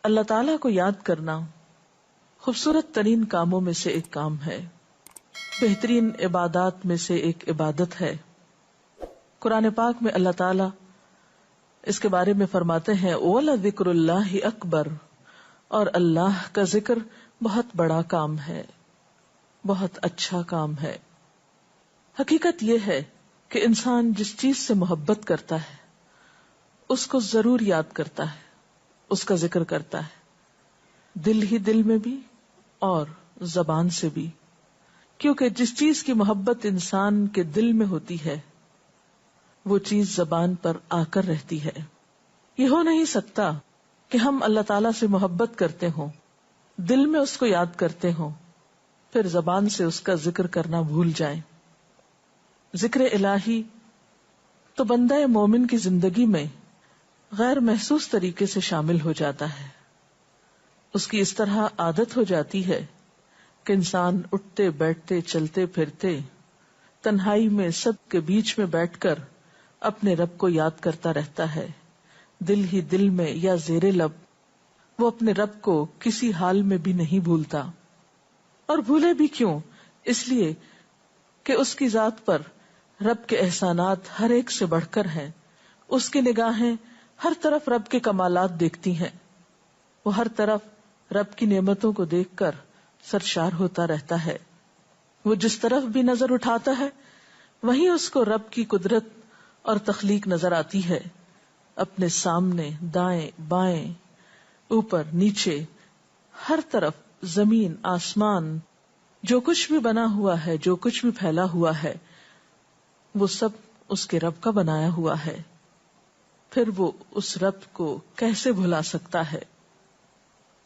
اللہ تعالیٰ کو یاد کرنا خوبصورت ترین کاموں میں سے ایک کام ہے، بہترین عبادات میں سے ایک عبادت ہے۔ قرآن پاک میں اللہ تعالیٰ اس کے بارے میں فرماتے ہیں وَلَذِكْرُ اللَّهِ أَكْبَرُ، اور اللہ کا ذکر بہت بڑا کام ہے، بہت اچھا کام ہے۔ حقیقت یہ ہے کہ انسان جس چیز سے محبت کرتا ہے اس کو ضرور یاد کرتا ہے، اس کا ذکر کرتا ہے، دل ہی دل میں بھی اور زبان سے بھی، کیونکہ جس چیز کی محبت انسان کے دل میں ہوتی ہے وہ چیز زبان پر آ کر رہتی ہے۔ یہ ہو نہیں سکتا کہ ہم اللہ تعالیٰ سے محبت کرتے ہوں، دل میں اس کو یاد کرتے ہوں، پھر زبان سے اس کا ذکر کرنا بھول جائیں۔ ذکر الہی تو بندہ مومن کی زندگی میں غیر محسوس طریقے سے شامل ہو جاتا ہے، اس کی اس طرح عادت ہو جاتی ہے کہ انسان اٹھتے بیٹھتے چلتے پھرتے تنہائی میں سب کے بیچ میں بیٹھ کر اپنے رب کو یاد کرتا رہتا ہے، دل ہی دل میں یا زیر لب وہ اپنے رب کو کسی حال میں بھی نہیں بھولتا۔ اور بھولے بھی کیوں؟ اس لیے کہ اس کی ذات پر رب کے احسانات ہر ایک سے بڑھ کر ہیں، اس کی نگاہیں ہر طرف رب کے کمالات دیکھتی ہیں، وہ ہر طرف رب کی نعمتوں کو دیکھ کر سرشار ہوتا رہتا ہے۔ وہ جس طرف بھی نظر اٹھاتا ہے وہیں اس کو رب کی قدرت اور تخلیق نظر آتی ہے، اپنے سامنے، دائیں بائیں، اوپر نیچے، ہر طرف زمین آسمان، جو کچھ بھی بنا ہوا ہے، جو کچھ بھی پھیلا ہوا ہے، وہ سب اس کے رب کا بنایا ہوا ہے۔ پھر وہ اس رب کو کیسے بھلا سکتا ہے؟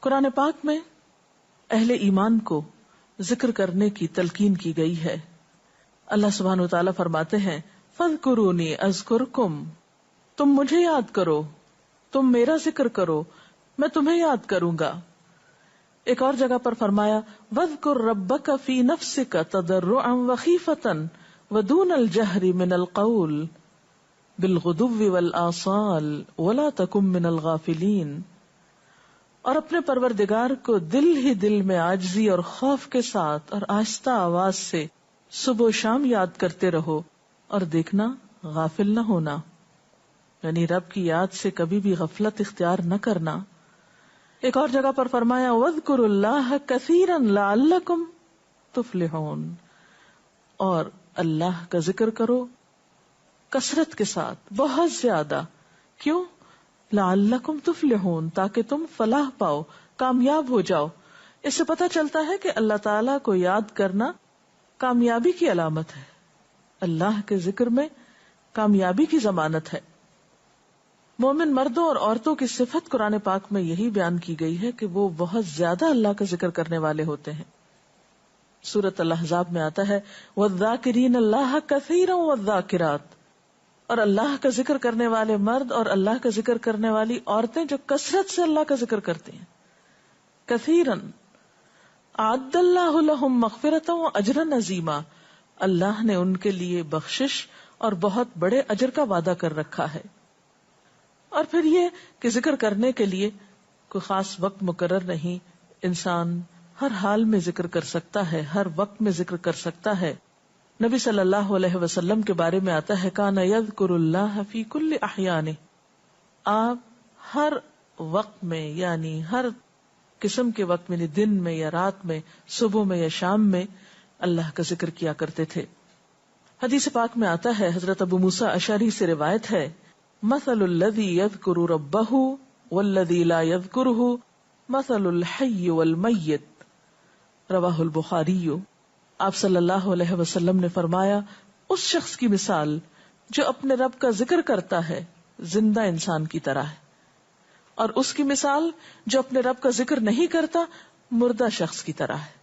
قرآن پاک میں اہل ایمان کو ذکر کرنے کی تلقین کی گئی ہے۔ اللہ سبحانہ وتعالیٰ فرماتے ہیں فَاذْكُرُونِي أَذْكُرْكُمْ، تم مجھے یاد کرو، تم میرا ذکر کرو، میں تمہیں یاد کروں گا۔ ایک اور جگہ پر فرمایا وَاذْكُرْ رَبَّكَ فِي نَفْسِكَ تَضَرُّعًا وَخِيفَةً وَدُونَ الْجَهْرِ مِنَ الْقَوْلِ بِالْغُدُوِّ وَالْآصَالِ وَلَا تَكُن مِّنَ الْغَافِلِينَ، اور اپنے پروردگار کو دل ہی دل میں عاجزی اور خوف کے ساتھ اور آہستہ آواز سے صبح و شام یاد کرتے رہو، اور دیکھنا غافل نہ ہونا، یعنی رب کی یاد سے کبھی بھی غفلت اختیار نہ کرنا۔ ایک اور جگہ پر فرمایا وَاذْكُرُوا اللَّهَ كَثِيرًا لَعَلَّكُمْ تُفْلِحُونَ، اور اللہ کا ذکر کرو کثرت کے ساتھ، بہت زیادہ۔ کیوں؟ لعلکم تفلحون، تاکہ تم فلاح پاؤ، کامیاب ہو جاؤ۔ اس سے پتہ چلتا ہے کہ اللہ تعالیٰ کو یاد کرنا کامیابی کی علامت ہے، اللہ کے ذکر میں کامیابی کی ضمانت ہے۔ مومن مردوں اور عورتوں کی صفت قرآن پاک میں یہی بیان کی گئی ہے کہ وہ بہت زیادہ اللہ کا ذکر کرنے والے ہوتے ہیں۔ سورۃ الاحزاب میں آتا ہے وَالذَّاكِرِينَ اللَّهَ كَثِيرًا وَالذَّاكِرَاتِ، اور اللہ کا ذکر کرنے والے مرد اور اللہ کا ذکر کرنے والی عورتیں جو کثرت سے اللہ کا ذکر کرتے ہیں۔ کثیرن اعد اللہ لہم مغفرۃ واجرا عظیما، اللہ نے ان کے لیے بخشش اور بہت بڑے اجر کا وعدہ کر رکھا ہے۔ اور پھر یہ کہ ذکر کرنے کے لیے کوئی خاص وقت مقرر نہیں، انسان ہر حال میں ذکر کر سکتا ہے، ہر وقت میں ذکر کر سکتا ہے۔ نبی صلی اللہ علیہ وسلم کے بارے میں آتا ہے کان یذکر اللہ فی کل احیانہ، آپ ہر وقت میں، یعنی ہر قسم کے وقت میں، یعنی دن میں یا رات میں، صبح میں یا شام میں اللہ کا ذکر کیا کرتے تھے۔ حدیث پاک میں آتا ہے، حضرت ابو موسیٰ اشعری سے روایت ہے مثل الذی یذکر ربہ والذی لا یذکرہ مثل الحی والمیت، رواہ البخاری۔ آپ صلی اللہ علیہ وسلم نے فرمایا اس شخص کی مثال جو اپنے رب کا ذکر کرتا ہے زندہ انسان کی طرح ہے، اور اس کی مثال جو اپنے رب کا ذکر نہیں کرتا مردہ شخص کی طرح ہے۔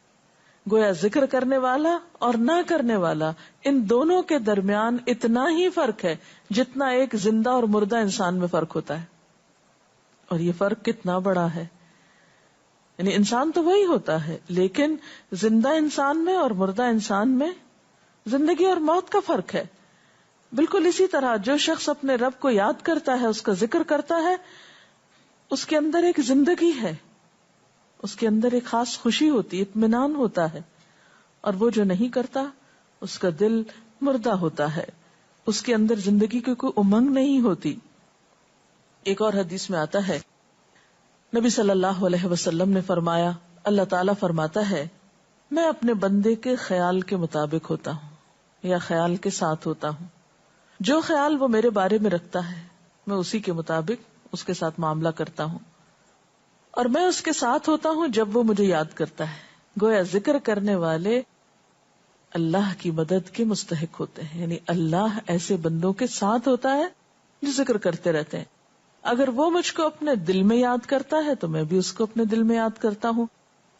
گویا ذکر کرنے والا اور نہ کرنے والا، ان دونوں کے درمیان اتنا ہی فرق ہے جتنا ایک زندہ اور مردہ انسان میں فرق ہوتا ہے۔ اور یہ فرق کتنا بڑا ہے، یعنی انسان تو وہی ہوتا ہے، لیکن زندہ انسان میں اور مردہ انسان میں زندگی اور موت کا فرق ہے۔ بالکل اسی طرح جو شخص اپنے رب کو یاد کرتا ہے، اس کا ذکر کرتا ہے، اس کے اندر ایک زندگی ہے، اس کے اندر ایک خاص خوشی ہوتی ہے، اطمینان ہوتا ہے، اور وہ جو نہیں کرتا اس کا دل مردہ ہوتا ہے، اس کے اندر زندگی کی کوئی امنگ نہیں ہوتی. ایک اور حدیث میں آتا ہے، نبی صلی اللہ علیہ وسلم نے فرمایا، اللہ تعالیٰ فرماتا ہے میں اپنے بندے کے خیال کے مطابق ہوتا ہوں یا خیال کے ساتھ ہوتا ہوں. جو خیال وہ میرے بارے میں رکھتا ہے میں اسی کے مطابق اس کے ساتھ معاملہ کرتا ہوں، اور میں اس کے ساتھ ہوتا ہوں جب وہ مجھے یاد کرتا ہے. گویا ذکر کرنے والے اللہ کی مدد کے مستحق ہوتے ہیں، یعنی اللہ ایسے بندوں کے ساتھ ہوتا ہے جو ذکر کرتے رہتے ہیں. اگر وہ مجھ کو اپنے دل میں یاد کرتا ہے تو میں بھی اس کو اپنے دل میں یاد کرتا ہوں،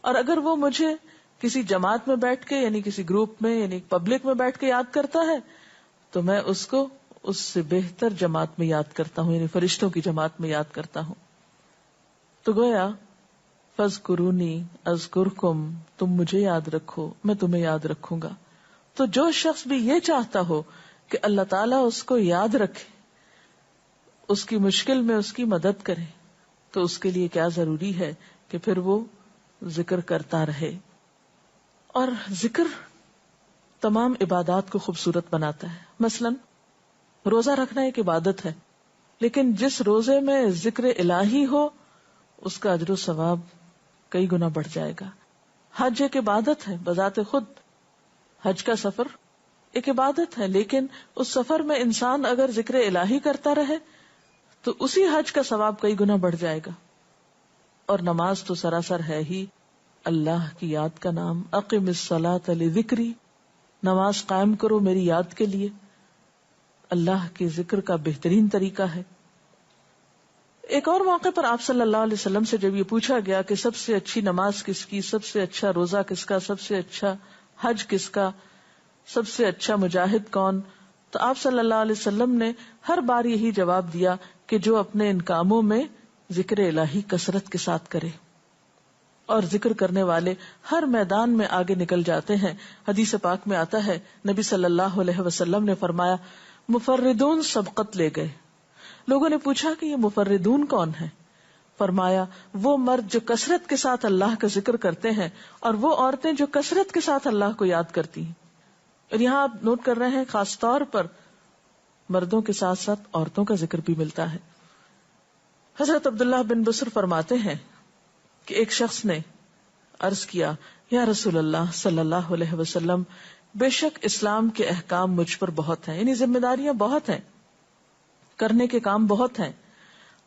اور اگر وہ مجھے کسی جماعت میں بیٹھ کے یعنی کسی گروپ میں یعنی پبلک میں بیٹھ کے یاد کرتا ہے تو میں اس کو اس سے بہتر جماعت میں یاد کرتا ہوں، یعنی فرشتوں کی جماعت میں یاد کرتا ہوں. تو گویا فاذکرونی اذکرکم، تم مجھے یاد رکھو میں تمہیں یاد رکھوں گا. تو جو شخص بھی یہ چاہتا ہو کہ اللہ تعالیٰ اس کو یاد رکھے، اس کی مشکل میں اس کی مدد کرے، تو اس کے لیے کیا ضروری ہے کہ پھر وہ ذکر کرتا رہے. اور ذکر تمام عبادات کو خوبصورت بناتا ہے. مثلا روزہ رکھنا ایک عبادت ہے، لیکن جس روزے میں ذکر الہی ہو اس کا اجر و ثواب کئی گنا بڑھ جائے گا. حج ایک عبادت ہے بذات خود، حج کا سفر ایک عبادت ہے، لیکن اس سفر میں انسان اگر ذکر الہی کرتا رہے تو اسی حج کا ثواب کئی گنا بڑھ جائے گا. اور نماز تو سراسر ہے ہی اللہ کی یاد کا نام. اقم الصلاۃ لذکری، نماز قائم کرو میری یاد کے لیے. اللہ کے ذکر کا بہترین طریقہ ہے. ایک اور موقع پر آپ صلی اللہ علیہ وسلم سے جب یہ پوچھا گیا کہ سب سے اچھی نماز کس کی، سب سے اچھا روزہ کس کا، سب سے اچھا حج کس کا، سب سے اچھا مجاہد کون، تو آپ صلی اللہ علیہ وسلم نے ہر بار یہی جواب دیا کہ جو اپنے ان کاموں میں ذکر الہی کثرت کے ساتھ کرے. اور ذکر کرنے والے ہر میدان میں آگے نکل جاتے ہیں. حدیث پاک میں آتا ہے نبی صلی اللہ علیہ وسلم نے فرمایا مفردون سبقت لے گئے. لوگوں نے پوچھا کہ یہ مفردون کون ہے؟ فرمایا وہ مرد جو کثرت کے ساتھ اللہ کا ذکر کرتے ہیں اور وہ عورتیں جو کثرت کے ساتھ اللہ کو یاد کرتی ہیں. اور یہاں آپ نوٹ کر رہے ہیں خاص طور پر مردوں کے ساتھ ساتھ عورتوں کا ذکر بھی ملتا ہے. حضرت عبداللہ بن بصر فرماتے ہیں کہ ایک شخص نے عرض کیا یا رسول اللہ صلی اللہ علیہ وسلم، بے شک اسلام کے احکام مجھ پر بہت ہیں، یعنی ذمہ داریاں بہت ہیں، کرنے کے کام بہت ہیں.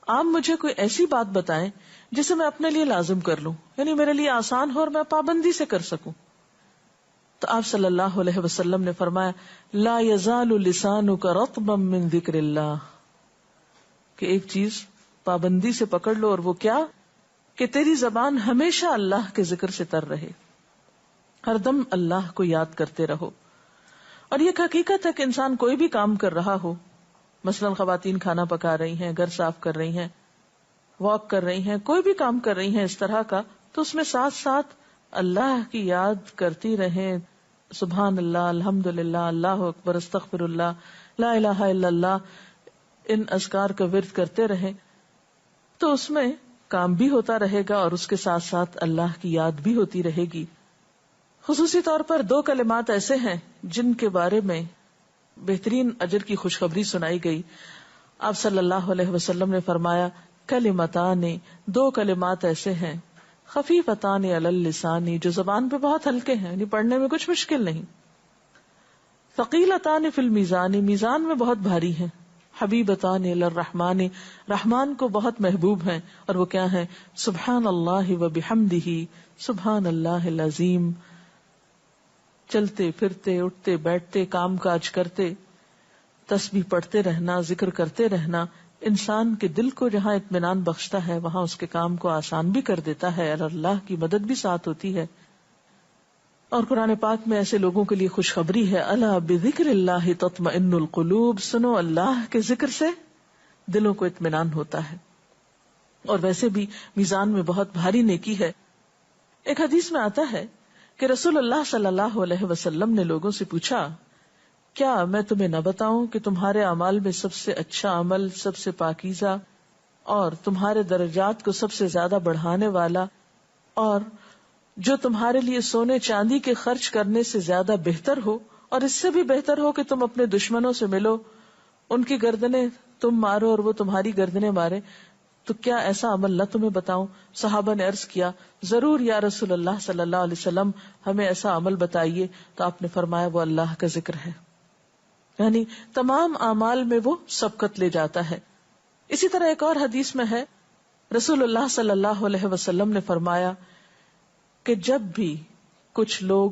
آپ مجھے کوئی ایسی بات بتائیں جسے میں اپنے لیے لازم کر لوں، یعنی میرے لیے آسان ہو اور میں پابندی سے کر سکوں. تو آپ صلی اللہ علیہ وسلم نے فرمایا لا یزال لسانک رطبا من ذکر اللہ، کہ ایک چیز پابندی سے پکڑ لو، اور وہ کیا کہ تیری زبان ہمیشہ اللہ کے ذکر سے تر رہے، ہر دم اللہ کو یاد کرتے رہو. اور یہ حقیقت ہے کہ انسان کوئی بھی کام کر رہا ہو، مثلا خواتین کھانا پکا رہی ہیں، گھر صاف کر رہی ہیں، واک کر رہی ہیں، کوئی بھی کام کر رہی ہیں اس طرح کا، تو اس میں ساتھ ساتھ اللہ کی یاد کرتی رہیں. سبحان اللہ، الحمدللہ، اللہ اکبر، استغفر اللہ، لا الہ الا اللہ، ان اذکار کا ورد کرتے رہیں، تو اس میں کام بھی ہوتا رہے گا اور اس کے ساتھ ساتھ اللہ کی یاد بھی ہوتی رہے گی. خصوصی طور پر 2 کلمات ایسے ہیں جن کے بارے میں بہترین اجر کی خوشخبری سنائی گئی. آپ صلی اللہ علیہ وسلم نے فرمایا کلمتان، 2 کلمات ایسے ہیں خفیفتان علی اللسان، جو زبان پہ بہت ہلکے ہیں، یعنی پڑھنے میں کچھ مشکل نہیں. ثقیلتان فی المیزان، میزان میں بہت بھاری ہیں. حبیبتان الی الرحمن، رحمان کو بہت محبوب ہیں. اور وہ کیا ہیں؟ سبحان اللہ و بحمدہ، سبحان اللہ العظیم. چلتے پھرتے، اٹھتے بیٹھتے، کام کاج کرتے، تسبیح پڑھتے رہنا، ذکر کرتے رہنا انسان کے دل کو جہاں اطمینان بخشتا ہے وہاں اس کے کام کو آسان بھی کر دیتا ہے، اور اللہ کی مدد بھی ساتھ ہوتی ہے. اور قرآن پاک میں ایسے لوگوں کے لیے خوشخبری ہے، الا بذکر اللہ تطمئن القلوب، سنو اللہ کے ذکر سے دلوں کو اطمینان ہوتا ہے. اور ویسے بھی میزان میں بہت بھاری نیکی ہے. ایک حدیث میں آتا ہے کہ رسول اللہ صلی اللہ علیہ وسلم نے لوگوں سے پوچھا کیا میں تمہیں نہ بتاؤں کہ تمہارے اعمال میں سب سے اچھا عمل، سب سے پاکیزہ، اور تمہارے درجات کو سب سے زیادہ بڑھانے والا، اور جو تمہارے لیے سونے چاندی کے خرچ کرنے سے زیادہ بہتر ہو، اور اس سے بھی بہتر ہو کہ تم اپنے دشمنوں سے ملو، ان کی گردنیں تم مارو اور وہ تمہاری گردنیں مارے، تو کیا ایسا عمل نہ تمہیں بتاؤں؟ صحابہ نے عرض کیا ضرور یا رسول اللہ صلی اللہ علیہ وسلم، ہمیں ایسا عمل بتائیے. تو آپ نے فرمایا وہ اللہ کا ذکر ہے، یعنی تمام اعمال میں وہ سبقت لے جاتا ہے. اسی طرح ایک اور حدیث میں ہے، رسول اللہ صلی اللہ علیہ وسلم نے فرمایا کہ جب بھی کچھ لوگ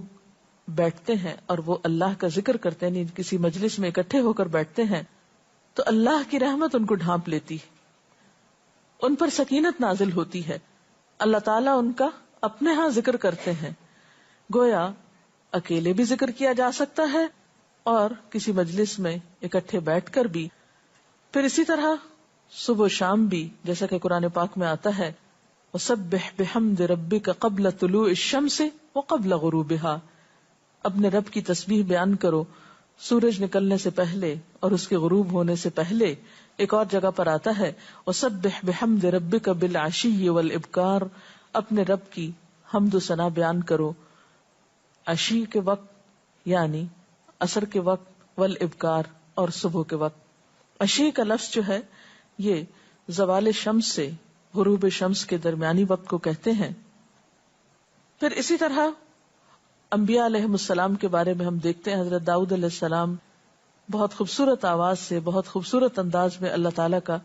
بیٹھتے ہیں اور وہ اللہ کا ذکر کرتے ہیں، یعنی کسی مجلس میں اکٹھے ہو کر بیٹھتے ہیں، تو اللہ کی رحمت ان کو ڈھانپ لیتی ہے، ان پر سکینت نازل ہوتی ہے. اللہ تعالیٰ ان کا اپنے ہاں ذکر کرتے ہیں. گویا اکیلے بھی ذکر کیا جا سکتا ہے اور کسی مجلس میں اکٹھے بیٹھ کر بھی. پھر اسی طرح صبح و شام بھی، جیسا کہ قرآن پاک میں آتا ہے وَسَبِّحْ بِحَمْدِ رَبِّكَ قَبْلَ طُلُوعِ الشَّمْسِ وَقَبْلَ غُرُوبِهَا، اپنے رب کی تسبیح بیان کرو سورج نکلنے سے پہلے اور اس کے غروب ہونے سے پہلے. ایک اور جگہ پر آتا ہے وَسَبِّحْ بِحَمْدِ رَبِّكَ بِالْعَشِيِّ وَالْإِبْكَارِ، اپنے رب کی حمد و ثنا بیان کرو عشی کے وقت یعنی عصر کے وقت، والابکار اور صبح کے وقت. عشی کا لفظ جو ہے یہ زوال شمس سے غروب شمس کے درمیانی وقت کو کہتے ہیں. پھر اسی طرح انبیاء علیہ السلام کے بارے میں ہم دیکھتے ہیں، حضرت داؤد علیہ السلام بہت خوبصورت آواز سے، بہت خوبصورت انداز میں اللہ تعالیٰ کا